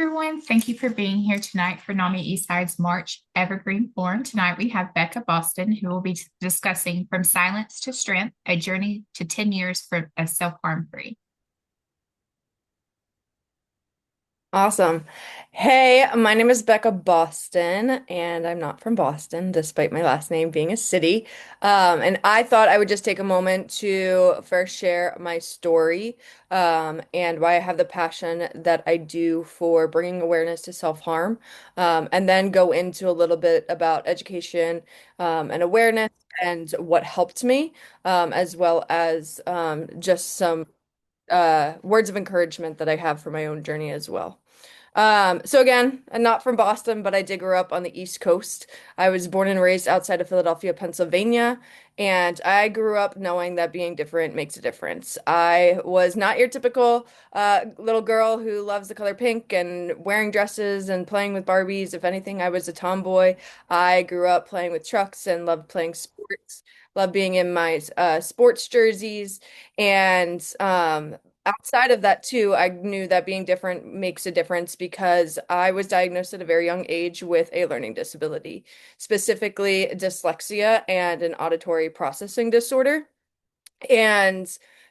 everyone. Thank you for being here tonight for NAMI Eastside's March Evergreen Forum. Tonight we have Becca Boston, who will be discussing From Silence to Strength, a journey to 10 years of self-harm free. Awesome. Hey, my name is Becca Boston, and I'm not from Boston, despite my last name being a city. And I thought I would just take a moment to first share my story, and why I have the passion that I do for bringing awareness to self-harm, and then go into a little bit about education, and awareness and what helped me, as well as just some words of encouragement that I have for my own journey as well. So again, I'm not from Boston, but I did grow up on the East Coast. I was born and raised outside of Philadelphia, Pennsylvania, and I grew up knowing that being different makes a difference. I was not your typical little girl who loves the color pink and wearing dresses and playing with Barbies. If anything, I was a tomboy. I grew up playing with trucks and loved playing sports, loved being in my sports jerseys, and outside of that too, I knew that being different makes a difference because I was diagnosed at a very young age with a learning disability, specifically dyslexia and an auditory processing disorder. And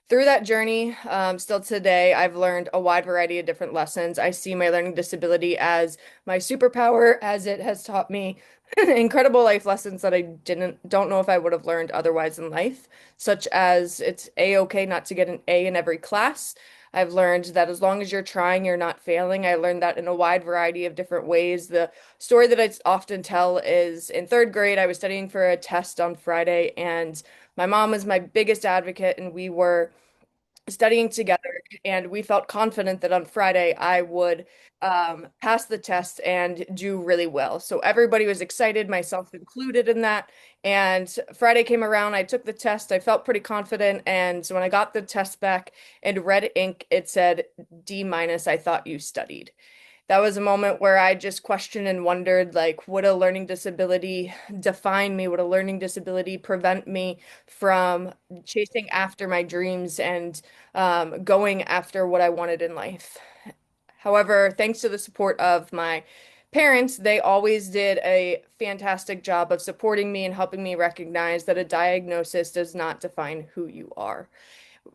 through that journey, still today, I've learned a wide variety of different lessons. I see my learning disability as my superpower, as it has taught me incredible life lessons that I don't know if I would have learned otherwise in life, such as it's a-okay not to get an A in every class. I've learned that as long as you're trying, you're not failing. I learned that in a wide variety of different ways. The story that I often tell is in third grade, I was studying for a test on Friday, and my mom was my biggest advocate, and we were studying together, and we felt confident that on Friday I would pass the test and do really well. So everybody was excited, myself included in that. And Friday came around, I took the test, I felt pretty confident, and so when I got the test back in red ink, it said D minus, I thought you studied. That was a moment where I just questioned and wondered, like, would a learning disability define me? Would a learning disability prevent me from chasing after my dreams and going after what I wanted in life? However, thanks to the support of my parents, they always did a fantastic job of supporting me and helping me recognize that a diagnosis does not define who you are.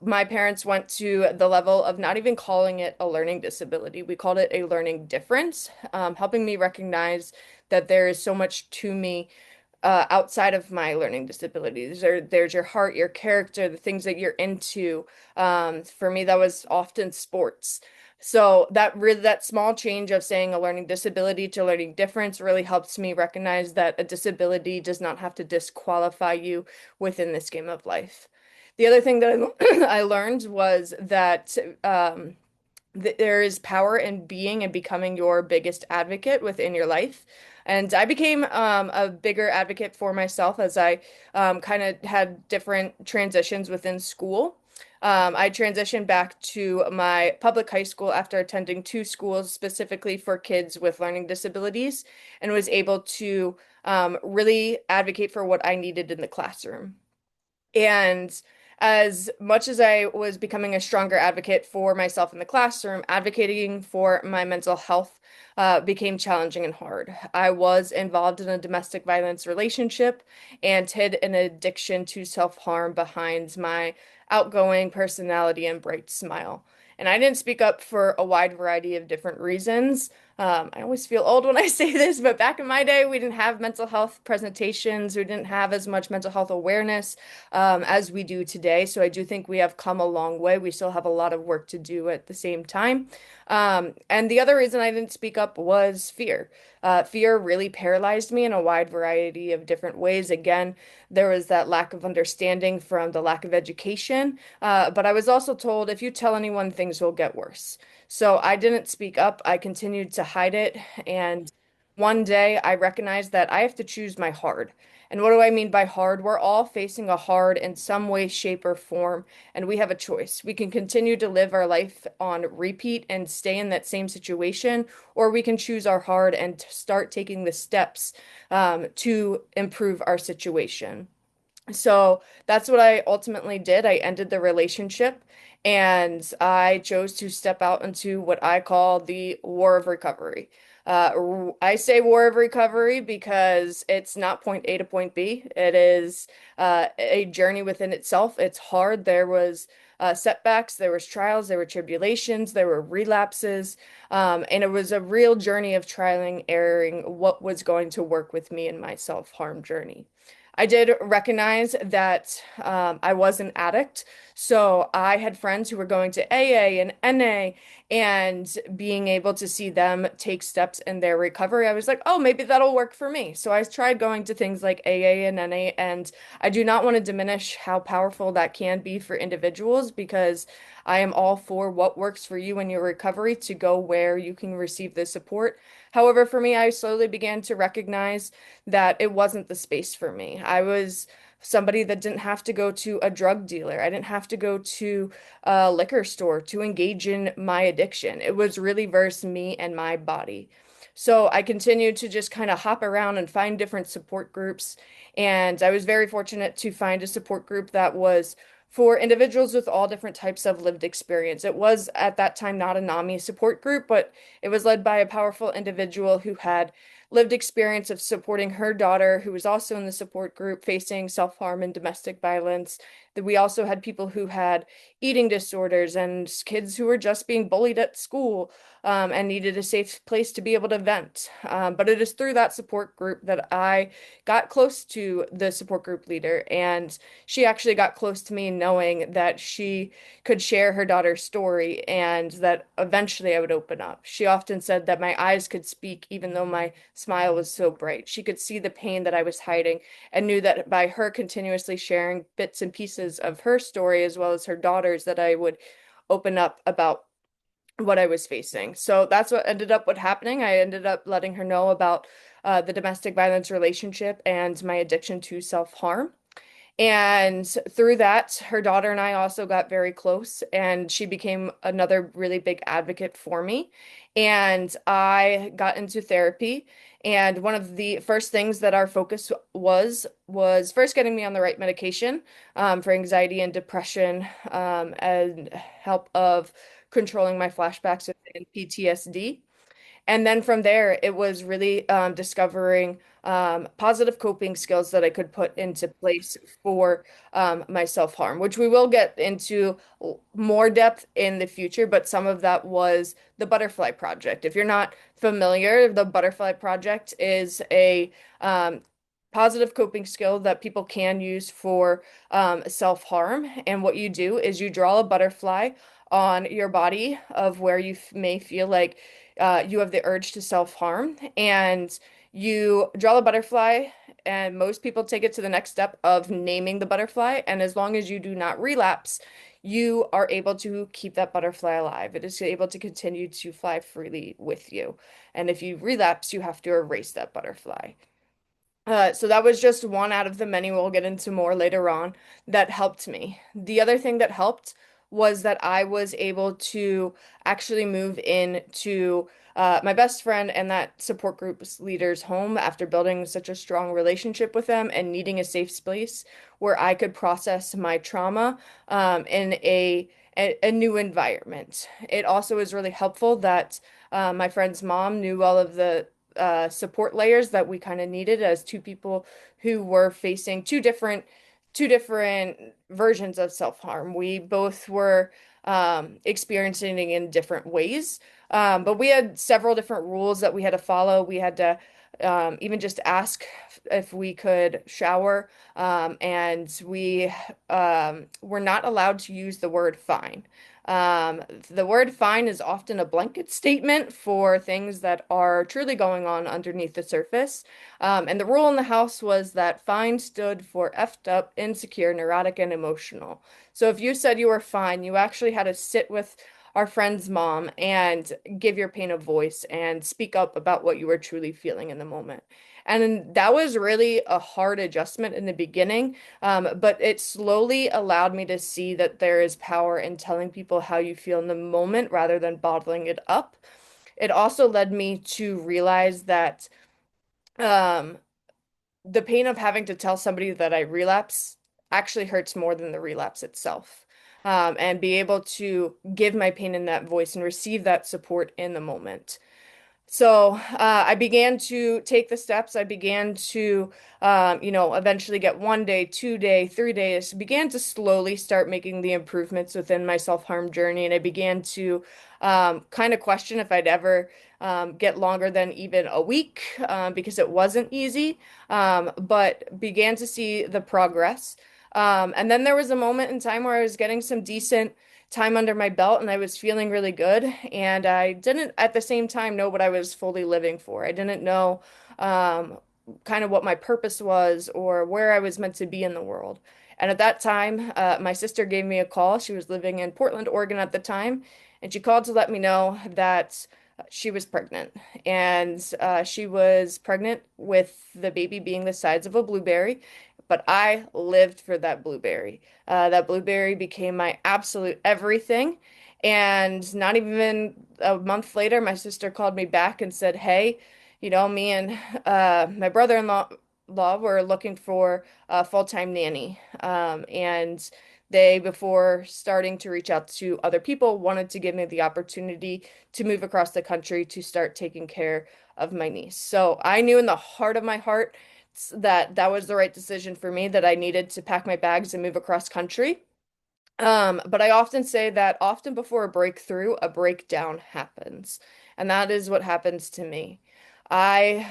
My parents went to the level of not even calling it a learning disability. We called it a learning difference, helping me recognize that there is so much to me outside of my learning disabilities. There's your heart, your character, the things that you're into. For me, that was often sports. So that small change of saying a learning disability to learning difference really helps me recognize that a disability does not have to disqualify you within this game of life. The other thing that I learned was that there is power in being and becoming your biggest advocate within your life. And I became a bigger advocate for myself as I kind of had different transitions within school. I transitioned back to my public high school after attending two schools specifically for kids with learning disabilities and was able to really advocate for what I needed in the classroom. And as much as I was becoming a stronger advocate for myself in the classroom, advocating for my mental health became challenging and hard. I was involved in a domestic violence relationship and hid an addiction to self-harm behind my outgoing personality and bright smile. And I didn't speak up for a wide variety of different reasons. I always feel old when I say this, but back in my day, we didn't have mental health presentations. We didn't have as much mental health awareness as we do today. So I do think we have come a long way. We still have a lot of work to do at the same time. And the other reason I didn't speak up was fear. Fear really paralyzed me in a wide variety of different ways. Again, there was that lack of understanding from the lack of education. But I was also told if you tell anyone, things will get worse. So I didn't speak up. I continued to hide it. And one day I recognized that I have to choose my hard. And what do I mean by hard? We're all facing a hard in some way, shape, or form, and we have a choice. We can continue to live our life on repeat and stay in that same situation, or we can choose our hard and start taking the steps to improve our situation. So that's what I ultimately did. I ended the relationship And I chose to step out into what I call the war of recovery. I say war of recovery because it's not point A to point B. It is a journey within itself. It's hard. There was setbacks, there was trials, there were tribulations, there were relapses, and it was a real journey of trialing, erroring what was going to work with me in my self-harm journey. I did recognize that I was an addict. So I had friends who were going to AA and NA and being able to see them take steps in their recovery. I was like, oh, maybe that'll work for me. So I tried going to things like AA and NA, and I do not want to diminish how powerful that can be for individuals because I am all for what works for you in your recovery to go where you can receive the support. However, for me, I slowly began to recognize that it wasn't the space for me. I was somebody that didn't have to go to a drug dealer. I didn't have to go to a liquor store to engage in my addiction. It was really versus me and my body. So I continued to just kind of hop around and find different support groups. And I was very fortunate to find a support group that was for individuals with all different types of lived experience. It was at that time not a NAMI support group, but it was led by a powerful individual who had lived experience of supporting her daughter, who was also in the support group facing self-harm and domestic violence. That we also had people who had eating disorders and kids who were just being bullied at school, and needed a safe place to be able to vent. But it is through that support group that I got close to the support group leader, and she actually got close to me knowing that she could share her daughter's story and that eventually I would open up. She often said that my eyes could speak even though my smile was so bright. She could see the pain that I was hiding and knew that by her continuously sharing bits and pieces of her story as well as her daughter's that I would open up about what I was facing. So that's what happening. I ended up letting her know about the domestic violence relationship and my addiction to self-harm. And through that, her daughter and I also got very close, and she became another really big advocate for me. And I got into therapy. And one of the first things that our focus was first getting me on the right medication for anxiety and depression, and help of controlling my flashbacks and PTSD. And then from there, it was really discovering positive coping skills that I could put into place for my self-harm, which we will get into more depth in the future. But some of that was the Butterfly Project. If you're not familiar, the Butterfly Project is a positive coping skill that people can use for self-harm. And what you do is you draw a butterfly on your body of where you may feel like you have the urge to self-harm, and you draw a butterfly, and most people take it to the next step of naming the butterfly. And as long as you do not relapse, you are able to keep that butterfly alive. It is able to continue to fly freely with you. And if you relapse, you have to erase that butterfly. So that was just one out of the many we'll get into more later on that helped me. The other thing that helped was that I was able to actually move into my best friend and that support group's leader's home after building such a strong relationship with them and needing a safe space where I could process my trauma in a new environment. It also is really helpful that my friend's mom knew all of the support layers that we kind of needed as two people who were facing two different versions of self-harm. We both were experiencing it in different ways. But we had several different rules that we had to follow. We had to even just ask if we could shower, and we were not allowed to use the word fine. The word fine is often a blanket statement for things that are truly going on underneath the surface. And the rule in the house was that fine stood for effed up, insecure, neurotic, and emotional. So if you said you were fine, you actually had to sit with our friend's mom and give your pain a voice and speak up about what you were truly feeling in the moment. And that was really a hard adjustment in the beginning, but it slowly allowed me to see that there is power in telling people how you feel in the moment rather than bottling it up. It also led me to realize that um, the pain of having to tell somebody that I relapse actually hurts more than the relapse itself. and be able to give my pain in that voice and receive that support in the moment. So I began to take the steps. I began to, eventually get 1 day, 2 day, 3 days. Began to slowly start making the improvements within my self-harm journey, and I began to kind of question if I'd ever get longer than even a week because it wasn't easy, but began to see the progress. And then there was a moment in time where I was getting some decent time under my belt and I was feeling really good. And I didn't at the same time know what I was fully living for. I didn't know um, kind of what my purpose was or where I was meant to be in the world. And at that time, my sister gave me a call. She was living in Portland, Oregon at the time, and she called to let me know that she was pregnant. And she was pregnant with the baby being the size of a blueberry. But I lived for that blueberry. That blueberry became my absolute everything. And not even a month later, my sister called me back and said, "Hey, me and my brother-in-law were looking for a full-time nanny." And they, before starting to reach out to other people, wanted to give me the opportunity to move across the country to start taking care of my niece. So I knew in the heart of my heart that that was the right decision for me, that I needed to pack my bags and move across country. But I often say that often before a breakthrough, a breakdown happens. And that is what happens to me. I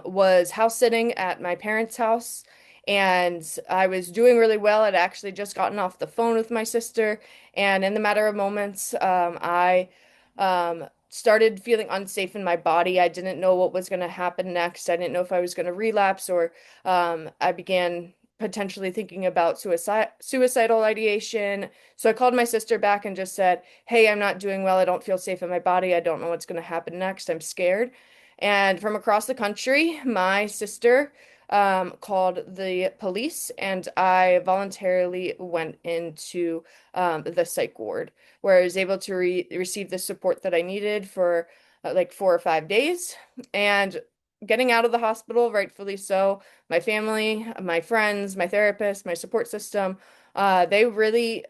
was house sitting at my parents' house and I was doing really well. I'd actually just gotten off the phone with my sister. And in the matter of moments, I started feeling unsafe in my body. I didn't know what was going to happen next. I didn't know if I was going to relapse or I began potentially thinking about suicidal ideation. So I called my sister back and just said, "Hey, I'm not doing well. I don't feel safe in my body. I don't know what's going to happen next. I'm scared." And from across the country, my sister called the police, and I voluntarily went into the psych ward, where I was able to receive the support that I needed for like 4 or 5 days. And getting out of the hospital, rightfully so, my family, my friends, my therapist, my support system, they really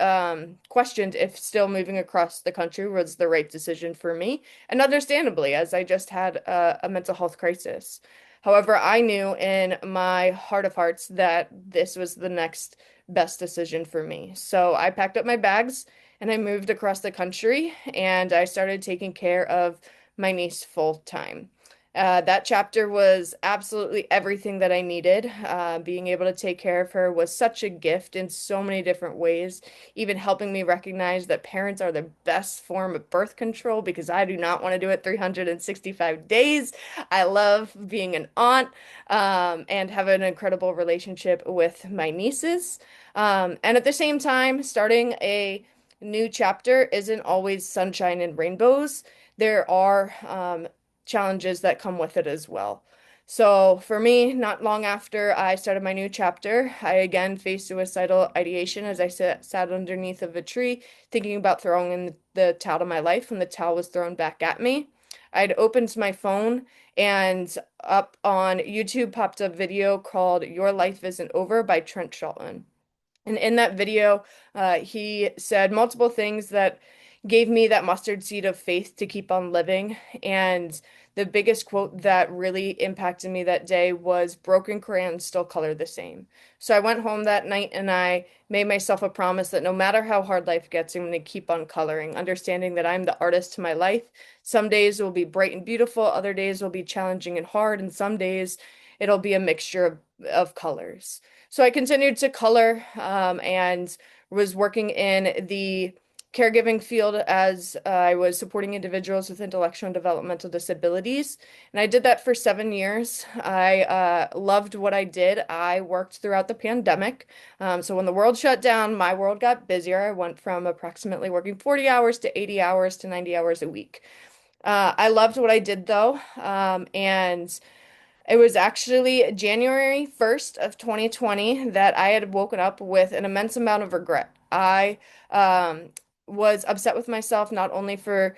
questioned if still moving across the country was the right decision for me. And understandably, as I just had a mental health crisis. However, I knew in my heart of hearts that this was the next best decision for me. So I packed up my bags and I moved across the country and I started taking care of my niece full time. That chapter was absolutely everything that I needed. Being able to take care of her was such a gift in so many different ways, even helping me recognize that parents are the best form of birth control because I do not want to do it 365 days. I love being an aunt, and have an incredible relationship with my nieces. And at the same time, starting a new chapter isn't always sunshine and rainbows. There are challenges that come with it as well. So for me, not long after I started my new chapter, I again faced suicidal ideation as I sat underneath of a tree, thinking about throwing in the towel to my life, and the towel was thrown back at me. I'd opened my phone, and up on YouTube popped a video called "Your Life Isn't Over" by Trent Shelton. And in that video, he said multiple things that gave me that mustard seed of faith to keep on living. And the biggest quote that really impacted me that day was, "Broken crayons still color the same." So I went home that night and I made myself a promise that no matter how hard life gets, I'm going to keep on coloring, understanding that I'm the artist to my life. Some days will be bright and beautiful, other days will be challenging and hard, and some days it'll be a mixture of colors. So I continued to color and was working in the caregiving field as I was supporting individuals with intellectual and developmental disabilities. And I did that for 7 years. I loved what I did. I worked throughout the pandemic. So when the world shut down, my world got busier. I went from approximately working 40 hours to 80 hours to 90 hours a week. I loved what I did though. And it was actually January 1st of 2020 that I had woken up with an immense amount of regret. I was upset with myself not only for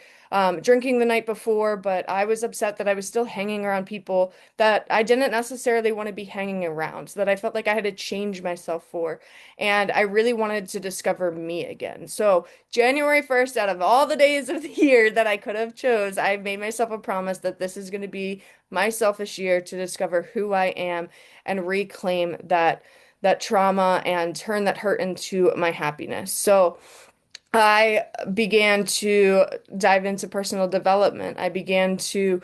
drinking the night before, but I was upset that I was still hanging around people that I didn't necessarily want to be hanging around, that I felt like I had to change myself for. And I really wanted to discover me again. So January 1st, out of all the days of the year that I could have chose, I made myself a promise that this is going to be my selfish year to discover who I am and reclaim that trauma and turn that hurt into my happiness. So I began to dive into personal development. I began to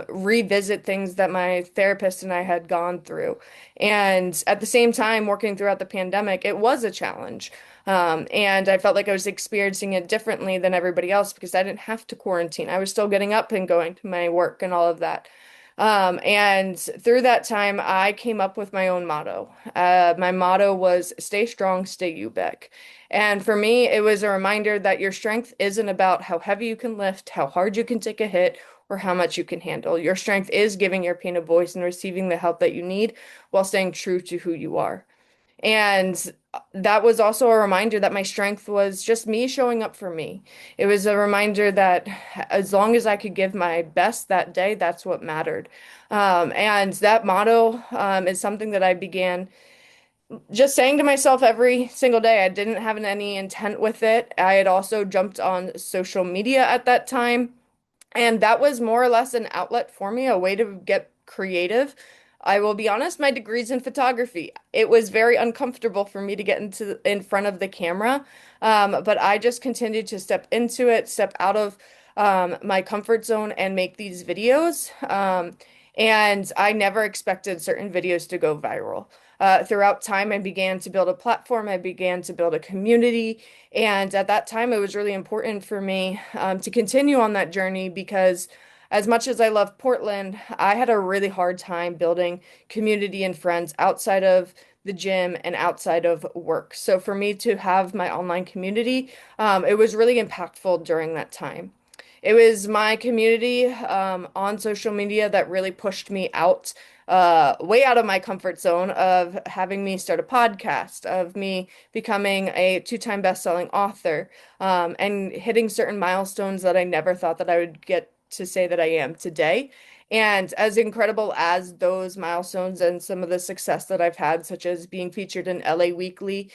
revisit things that my therapist and I had gone through. And at the same time, working throughout the pandemic, it was a challenge. And I felt like I was experiencing it differently than everybody else because I didn't have to quarantine. I was still getting up and going to my work and all of that. And through that time, I came up with my own motto. My motto was stay strong, stay you, Beck. And for me, it was a reminder that your strength isn't about how heavy you can lift, how hard you can take a hit, or how much you can handle. Your strength is giving your pain a voice and receiving the help that you need while staying true to who you are. And that was also a reminder that my strength was just me showing up for me. It was a reminder that as long as I could give my best that day, that's what mattered. And that motto is something that I began just saying to myself every single day. I didn't have any intent with it. I had also jumped on social media at that time. And that was more or less an outlet for me, a way to get creative. I will be honest, my degree's in photography. It was very uncomfortable for me to get into in front of the camera, but I just continued to step into it, step out of my comfort zone, and make these videos. And I never expected certain videos to go viral. Throughout time, I began to build a platform. I began to build a community. And at that time, it was really important for me to continue on that journey because as much as I love Portland, I had a really hard time building community and friends outside of the gym and outside of work. So for me to have my online community, it was really impactful during that time. It was my community on social media that really pushed me out, way out of my comfort zone of having me start a podcast, of me becoming a two-time best-selling author, and hitting certain milestones that I never thought that I would get to say that I am today. And as incredible as those milestones and some of the success that I've had, such as being featured in LA Weekly,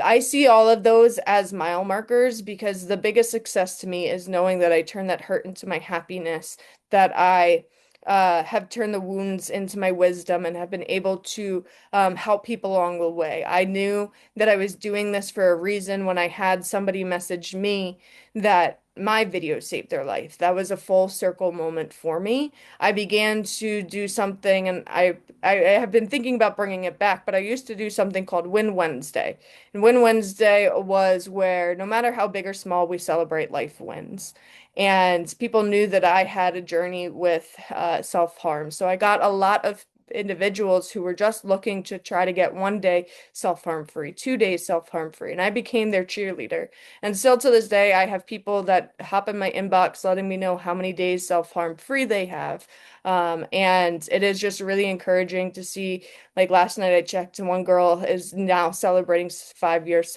I see all of those as mile markers because the biggest success to me is knowing that I turned that hurt into my happiness, that I have turned the wounds into my wisdom and have been able to help people along the way. I knew that I was doing this for a reason when I had somebody message me that my video saved their life. That was a full circle moment for me. I began to do something, and I have been thinking about bringing it back, but I used to do something called Win Wednesday. And Win Wednesday was where no matter how big or small, we celebrate life wins. And people knew that I had a journey with self-harm. So I got a lot of individuals who were just looking to try to get 1 day self-harm free, 2 days self-harm free. And I became their cheerleader. And still to this day, I have people that hop in my inbox letting me know how many days self-harm free they have. And it is just really encouraging to see, like last night I checked and one girl is now celebrating 5 years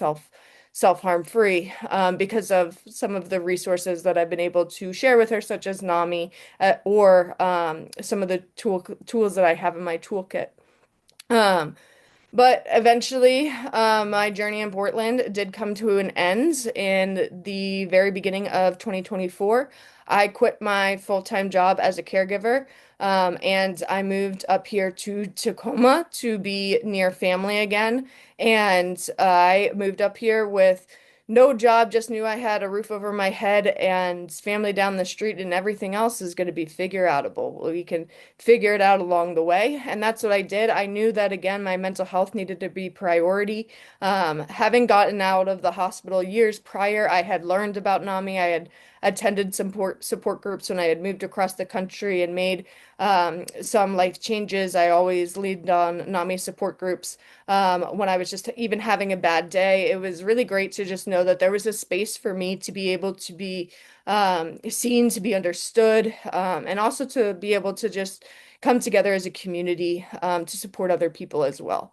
self-harm free because of some of the resources that I've been able to share with her, such as NAMI or some of the tools that I have in my toolkit. Um, but eventually, my journey in Portland did come to an end in the very beginning of 2024. I quit my full-time job as a caregiver, and I moved up here to Tacoma to be near family again. And I moved up here with no job, just knew I had a roof over my head and family down the street, and everything else is going to be figure outable. We can figure it out along the way. And that's what I did. I knew that again, my mental health needed to be priority. Having gotten out of the hospital years prior, I had learned about NAMI. I had attended support groups when I had moved across the country and made some life changes. I always leaned on NAMI support groups when I was just even having a bad day. It was really great to just know that there was a space for me to be able to be seen, to be understood, and also to be able to just come together as a community to support other people as well.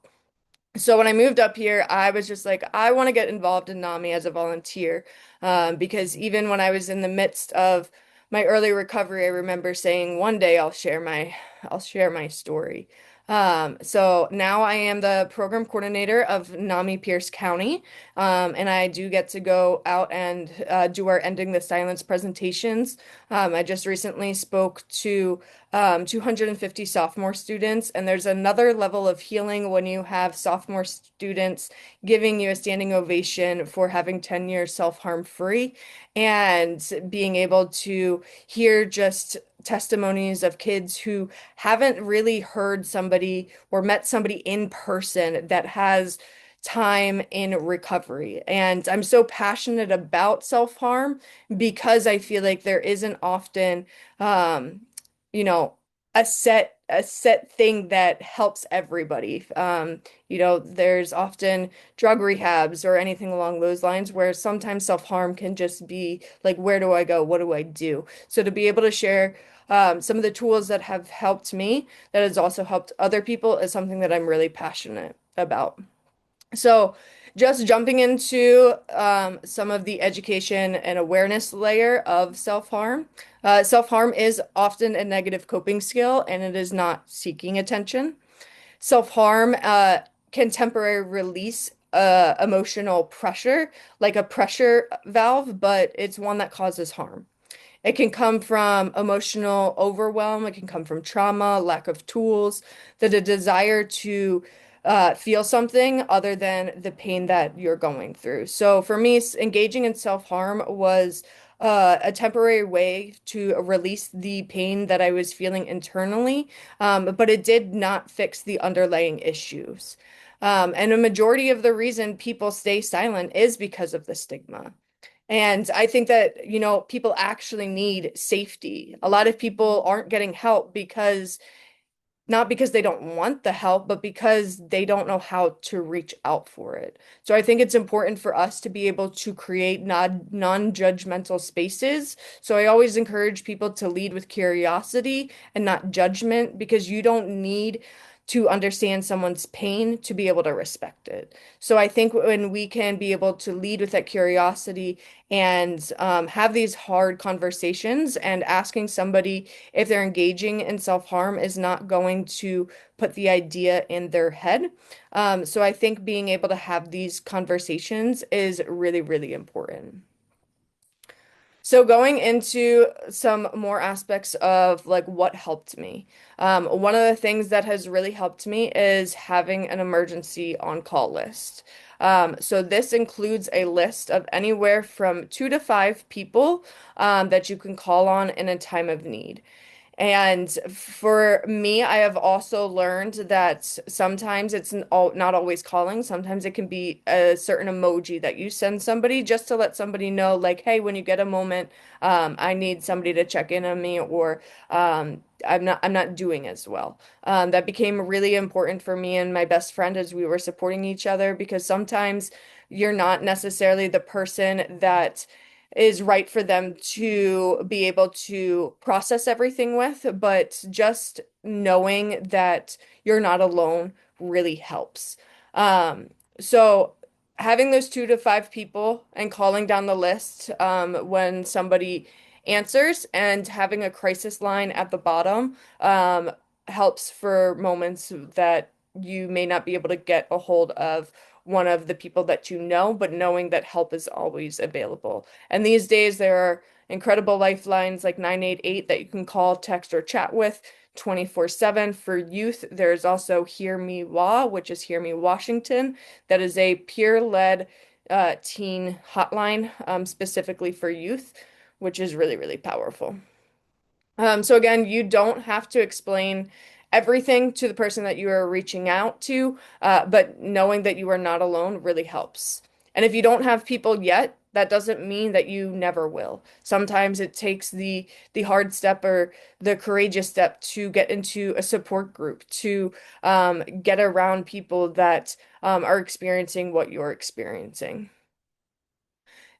So when I moved up here, I was just like, I want to get involved in NAMI as a volunteer, because even when I was in the midst of my early recovery, I remember saying, one day I'll share my story. So now I am the program coordinator of NAMI Pierce County, and I do get to go out and do our Ending the Silence presentations. I just recently spoke to 250 sophomore students, and there's another level of healing when you have sophomore students giving you a standing ovation for having 10 years self-harm free and being able to hear just testimonies of kids who haven't really heard somebody or met somebody in person that has time in recovery. And I'm so passionate about self-harm because I feel like there isn't often um, you know, a set thing that helps everybody. There's often drug rehabs or anything along those lines where sometimes self-harm can just be like, where do I go? What do I do? So to be able to share some of the tools that have helped me, that has also helped other people, is something that I'm really passionate about. So, just jumping into some of the education and awareness layer of self-harm. Self-harm is often a negative coping skill, and it is not seeking attention. Self-harm can temporarily release emotional pressure, like a pressure valve, but it's one that causes harm. It can come from emotional overwhelm. It can come from trauma, lack of tools, that a desire to feel something other than the pain that you're going through. So for me, engaging in self-harm was a temporary way to release the pain that I was feeling internally, but it did not fix the underlying issues. And a majority of the reason people stay silent is because of the stigma. And I think that, people actually need safety. A lot of people aren't getting help because not because they don't want the help, but because they don't know how to reach out for it. So I think it's important for us to be able to create non-judgmental spaces. So I always encourage people to lead with curiosity and not judgment, because you don't need to understand someone's pain to be able to respect it. So I think when we can be able to lead with that curiosity and have these hard conversations, and asking somebody if they're engaging in self-harm is not going to put the idea in their head. So I think being able to have these conversations is really, really important. So going into some more aspects of like what helped me. One of the things that has really helped me is having an emergency on-call list. So this includes a list of anywhere from 2 to 5 people that you can call on in a time of need. And for me, I have also learned that sometimes not always calling. Sometimes it can be a certain emoji that you send somebody just to let somebody know, like, hey, when you get a moment, I need somebody to check in on me, or I'm not doing as well. That became really important for me and my best friend as we were supporting each other, because sometimes you're not necessarily the person that is right for them to be able to process everything with, but just knowing that you're not alone really helps. Um, so having those 2 to 5 people and calling down the list when somebody answers, and having a crisis line at the bottom helps for moments that you may not be able to get a hold of one of the people that you know, but knowing that help is always available. And these days, there are incredible lifelines like 988 that you can call, text, or chat with 24/7. For youth, there's also Hear Me WA, which is Hear Me Washington. That is a peer-led teen hotline specifically for youth, which is really, really powerful. So again, you don't have to explain everything to the person that you are reaching out to, but knowing that you are not alone really helps. And if you don't have people yet, that doesn't mean that you never will. Sometimes it takes the hard step or the courageous step to get into a support group, to get around people that are experiencing what you're experiencing.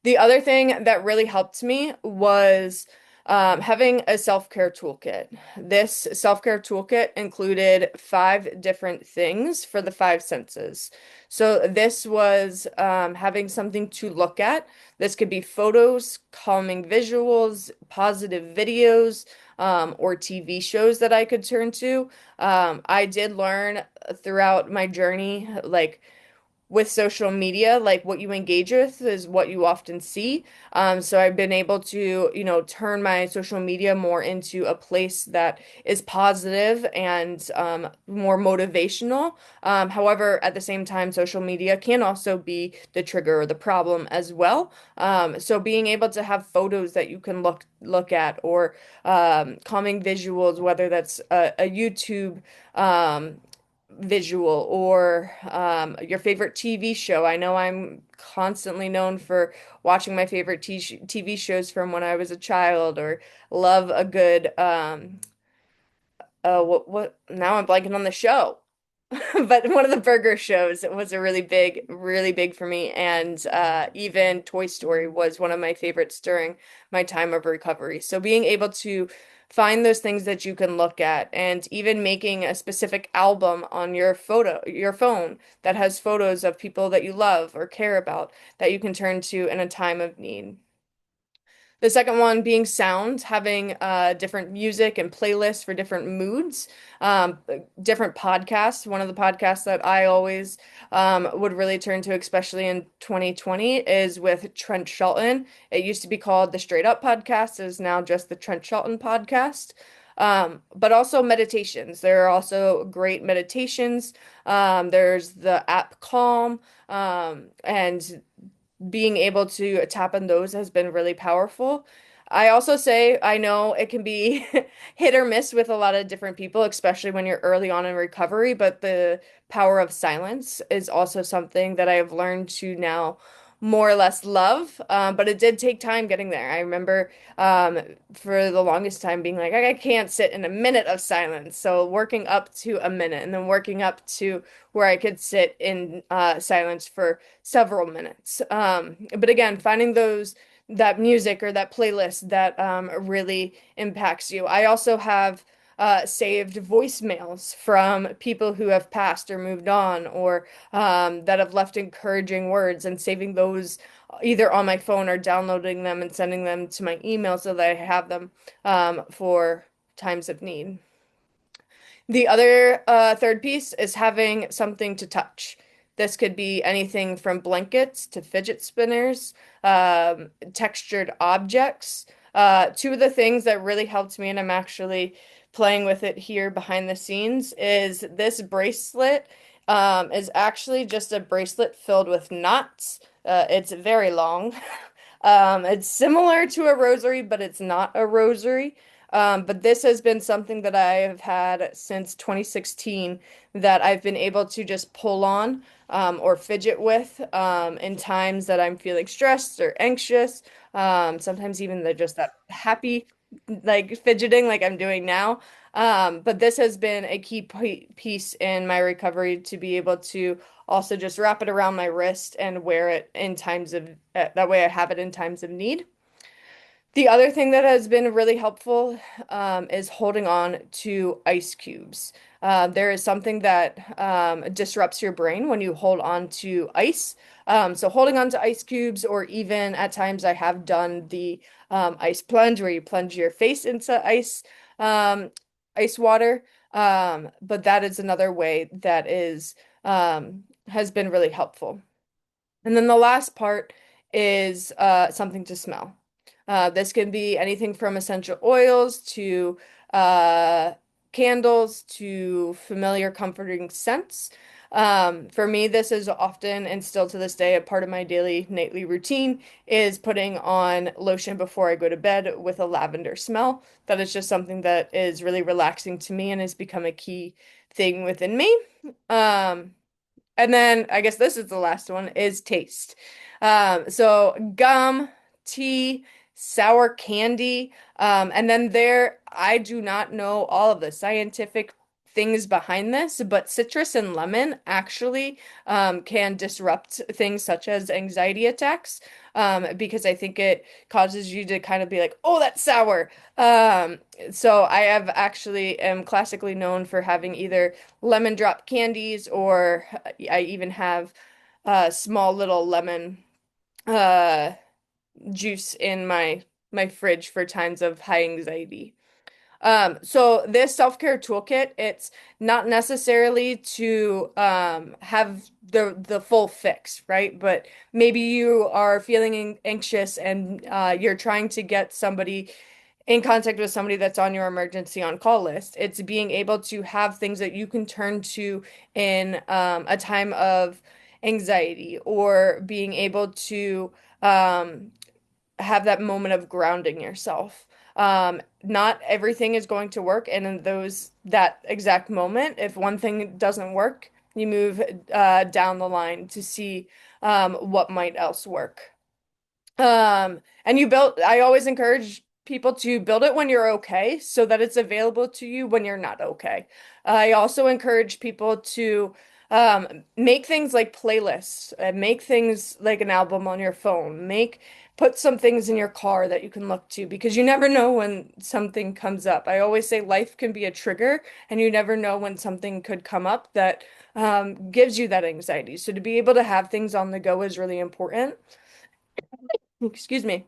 The other thing that really helped me was Having a self-care toolkit. This self-care toolkit included 5 different things for the 5 senses. So this was having something to look at. This could be photos, calming visuals, positive videos, or TV shows that I could turn to. I did learn throughout my journey, like with social media, like what you engage with is what you often see. So I've been able to, turn my social media more into a place that is positive and more motivational. However, at the same time, social media can also be the trigger or the problem as well. So being able to have photos that you can look at or calming visuals, whether that's a YouTube visual or your favorite TV show. I know I'm constantly known for watching my favorite TV shows from when I was a child or love a good what now I'm blanking on the show. But one of the burger shows was a really big for me. And even Toy Story was one of my favorites during my time of recovery. So being able to find those things that you can look at and even making a specific album on your phone that has photos of people that you love or care about that you can turn to in a time of need. The second one being sound, having different music and playlists for different moods, um, different podcasts. One of the podcasts that I always would really turn to, especially in 2020, is with Trent Shelton. It used to be called the Straight Up Podcast, it is now just the Trent Shelton Podcast. But also meditations. There are also great meditations. There's the app Calm, and being able to tap on those has been really powerful. I also say I know it can be hit or miss with a lot of different people, especially when you're early on in recovery, but the power of silence is also something that I have learned to now more or less love. But it did take time getting there. I remember um, for the longest time being like, I can't sit in a minute of silence. So working up to a minute and then working up to where I could sit in silence for several minutes. But again, finding that music or that playlist that really impacts you. I also have saved voicemails from people who have passed or moved on or that have left encouraging words and saving those either on my phone or downloading them and sending them to my email so that I have them for times of need. The other third piece is having something to touch. This could be anything from blankets to fidget spinners, textured objects. Two of the things that really helped me, and I'm actually playing with it here behind the scenes, is this bracelet is actually just a bracelet filled with knots. It's very long. It's similar to a rosary, but it's not a rosary. But this has been something that I have had since 2016 that I've been able to just pull on or fidget with in times that I'm feeling stressed or anxious. Sometimes even just that happy, like fidgeting like I'm doing now. But this has been a key piece in my recovery to be able to also just wrap it around my wrist and wear it in times of, that way I have it in times of need. The other thing that has been really helpful is holding on to ice cubes. There is something that disrupts your brain when you hold on to ice. So holding on to ice cubes, or even at times I have done the ice plunge where you plunge your face into um, ice water. But that is another way that has been really helpful. And then the last part is something to smell. This can be anything from essential oils to uh, candles to familiar comforting scents. For me, this is often and still to this day a part of my daily nightly routine is putting on lotion before I go to bed with a lavender smell. That is just something that is really relaxing to me and has become a key thing within me. Um, and then I guess this is the last one is taste. So gum, tea, sour candy, and then I do not know all of the scientific things behind this, but citrus and lemon actually can disrupt things such as anxiety attacks, because I think it causes you to kind of be like, oh, that's sour. So I have actually am classically known for having either lemon drop candies, or I even have small little lemon uh juice in my fridge for times of high anxiety. So this self-care toolkit, it's not necessarily to have the full fix, right? But maybe you are feeling anxious, and you're trying to get somebody in contact with somebody that's on your emergency on call list. It's being able to have things that you can turn to in a time of anxiety, or being able to um, have that moment of grounding yourself. Not everything is going to work, and in that exact moment, if one thing doesn't work, you move down the line to see what might else work. And I always encourage people to build it when you're okay so that it's available to you when you're not okay. I also encourage people to make things like playlists, and make things like an album on your phone, put some things in your car that you can look to, because you never know when something comes up. I always say life can be a trigger, and you never know when something could come up that gives you that anxiety. So to be able to have things on the go is really important. Excuse me.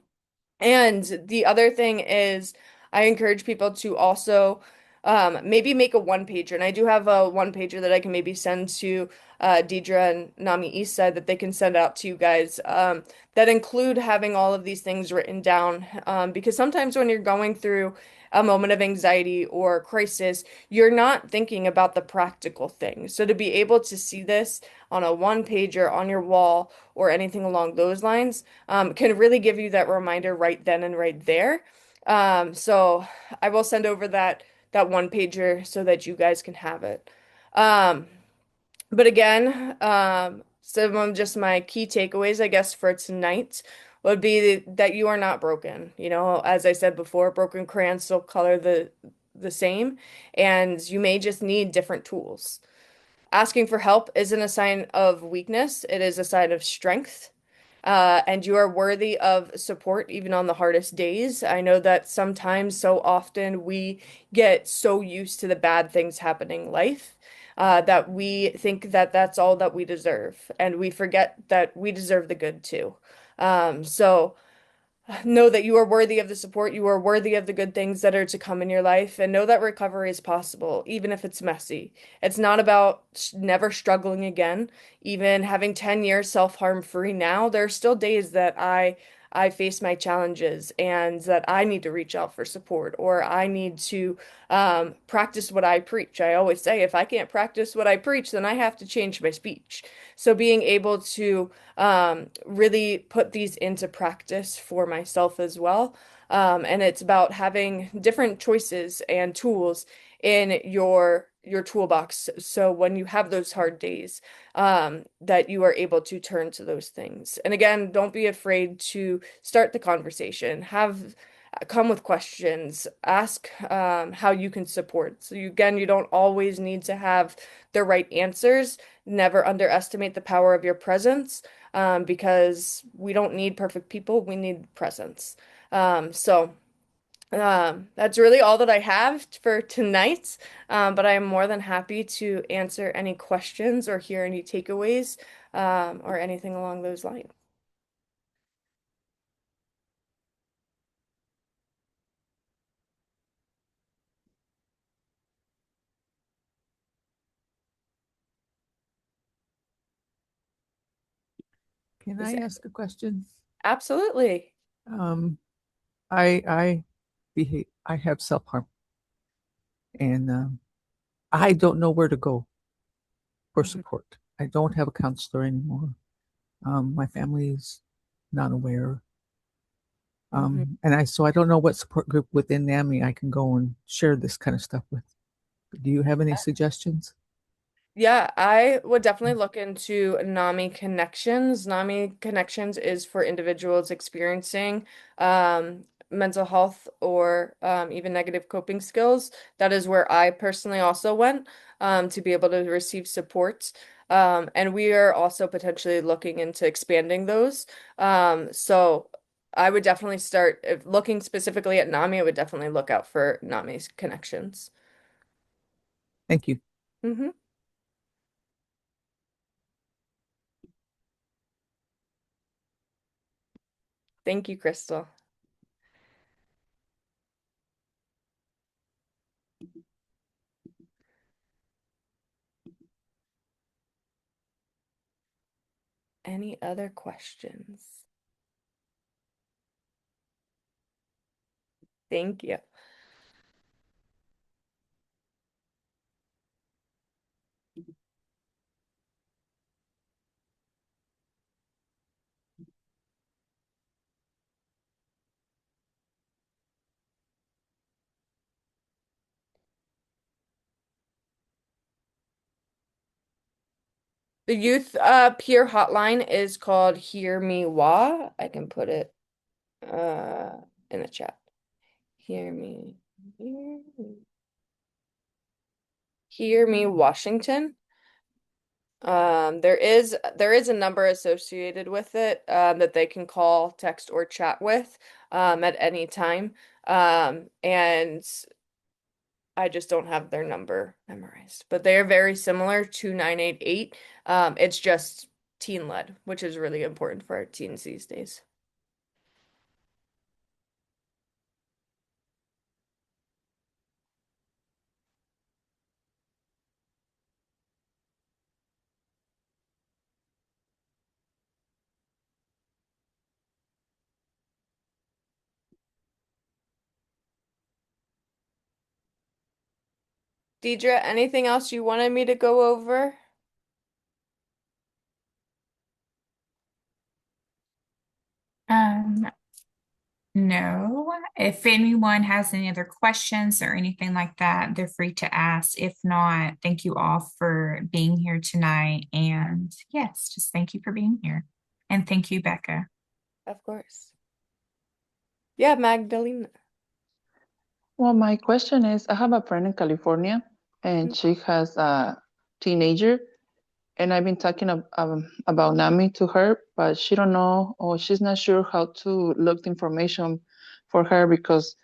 And the other thing is, I encourage people to also maybe make a one pager. And I do have a one pager that I can maybe send to Deidre and Nami Eastside, that they can send out to you guys, that include having all of these things written down. Because sometimes when you're going through a moment of anxiety or crisis, you're not thinking about the practical things. So to be able to see this on a one pager on your wall, or anything along those lines, can really give you that reminder right then and right there. So I will send over that one pager so that you guys can have it. Um, but again, some of just my key takeaways, I guess, for tonight would be that you are not broken. You know, as I said before, broken crayons still color the same, and you may just need different tools. Asking for help isn't a sign of weakness, it is a sign of strength. And you are worthy of support even on the hardest days. I know that sometimes, so often, we get so used to the bad things happening in life, that we think that that's all that we deserve. And we forget that we deserve the good too. So know that you are worthy of the support, you are worthy of the good things that are to come in your life, and know that recovery is possible, even if it's messy. It's not about never struggling again. Even having 10 years self-harm free now, there are still days that I face my challenges, and that I need to reach out for support, or I need to practice what I preach. I always say, if I can't practice what I preach, then I have to change my speech. So being able to really put these into practice for myself as well. And it's about having different choices and tools in your toolbox. So when you have those hard days, that you are able to turn to those things. And again, don't be afraid to start the conversation. Come with questions. Ask how you can support. So you don't always need to have the right answers. Never underestimate the power of your presence, because we don't need perfect people, we need presence. That's really all that I have for tonight. But I am more than happy to answer any questions or hear any takeaways, or anything along those lines. Can Is I ask a question? Absolutely. Um, I behave. I have self-harm, and I don't know where to go for Mhm. support. I don't have a counselor anymore. My family's not aware. Mhm. So I don't know what support group within NAMI I can go and share this kind of stuff with. Do you have any suggestions? Yeah, I would definitely look into NAMI Connections. NAMI Connections is for individuals experiencing mental health or even negative coping skills, that is where I personally also went to be able to receive support. And we are also potentially looking into expanding those. So I would definitely start, if looking specifically at NAMI, I would definitely look out for NAMI's connections. Thank you. Hmm. Thank you, Crystal. Any other questions? Thank you. The youth peer hotline is called Hear Me Wah. I can put it uh in the chat. Hear me. Hear me, Washington. There is a number associated with it that they can call, text, or chat with at any time. And I just don't have their number memorized, but they are very similar to 988. It's just teen led, which is really important for our teens these days. Deidre, anything else you wanted me to go over? Um, no. If anyone has any other questions or anything like that, they're free to ask. If not, thank you all for being here tonight. And yes, just thank you for being here. And thank you, Becca. Of course. Yeah, Magdalena. Well, my question is, I have a friend in California, and she has a teenager, and I've been talking about NAMI to her, but she don't know or she's not sure how to look the information for her because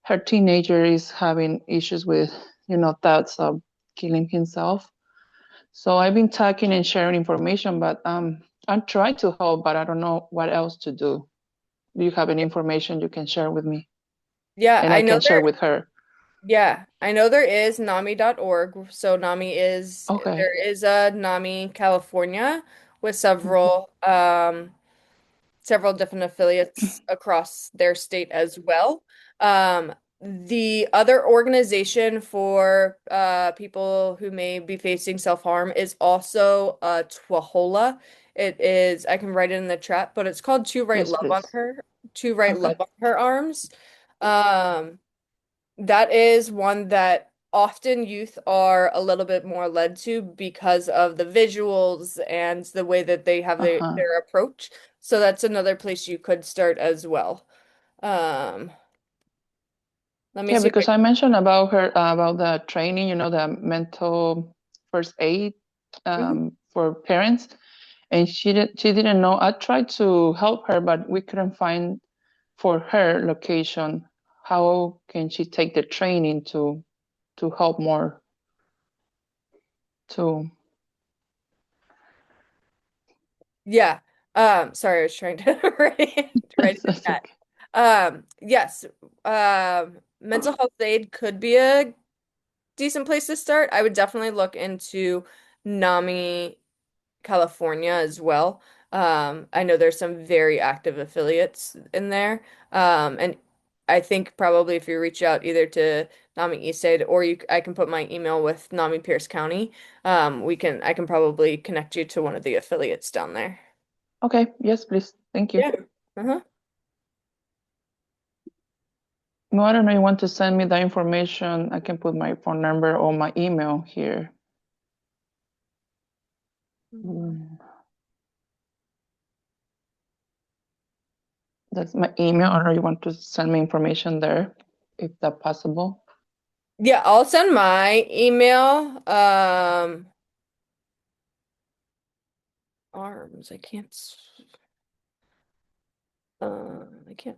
her teenager is having issues with, thoughts of killing himself. So I've been talking and sharing information, but I'm trying to help, but I don't know what else to do. Do you have any information you can share with me? Yeah, And I I know can share there with her. Yeah, I know there is NAMI.org. So Okay. there is a NAMI California with Mhm. several different affiliates across their state as well. The other organization for people who may be facing self-harm is also TWHOLA. It is, I can write it in the chat, but it's called Yes, please. To Write Okay. Love on Her Arms. Um, that is one that often youth are a little bit more led to because of the visuals and the way that they have Uh-huh. their approach. So that's another place you could start as well. Um, Let me Yeah, see if I because I mentioned about her about the training, the mental first aid Mhm. for parents, and she didn't know. I tried to help her, but we couldn't find for her location. How can she take the training to help more to Yeah. Sorry, I was trying to write it in the that's chat. okay. Yes. Mental health aid could be a decent place to start. I would definitely look into NAMI California as well. I know there's some very active affiliates in there. And I think probably if you reach out either to NAMI Eastside or I can put my email with NAMI Pierce County. I can probably connect you to one of the affiliates down there. Okay, yes, please. Thank you. Yeah. Uh-huh. No, I don't know. You want to send me the information? I can put my phone number or my email here. Mm. That's my email, or you want to send me information there, if that's possible. Yeah, I'll send my email. Arms. I can't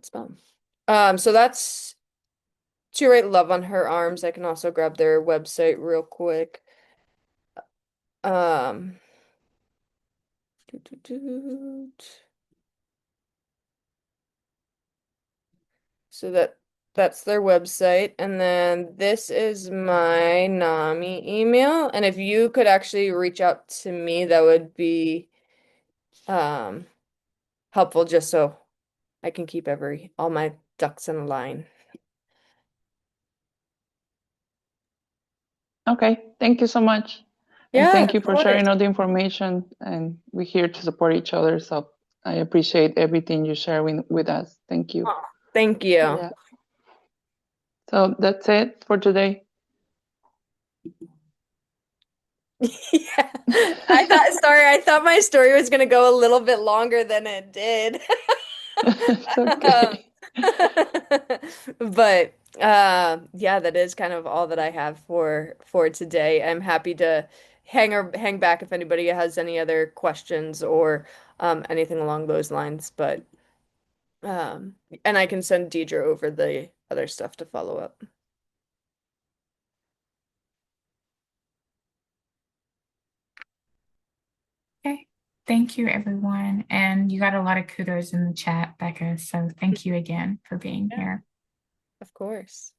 spell. So that's to write love on her arms. I can also grab their website real quick. Um, doot, doot, doot. So that's their website. And then this is my NAMI email. And if you could actually reach out to me, that would be um helpful just so I can keep all my ducks in a line. Okay, thank you so much. And Yeah, thank you of for course. sharing all the information. And we're here to support each other. So I appreciate everything you share with us. Thank you. Oh, thank you. Yeah. So that's it for today. Yeah. I thought my story was gonna go a little bit longer than it did. It's Um, okay. but yeah, that is kind of all that I have for today. I'm happy to hang back if anybody has any other questions or anything along those lines. But and I can send Deidre over the other stuff to follow up. Okay. Thank you, everyone. And you got a lot of kudos in the chat, Becca. So thank you again for being Yeah, here. of course.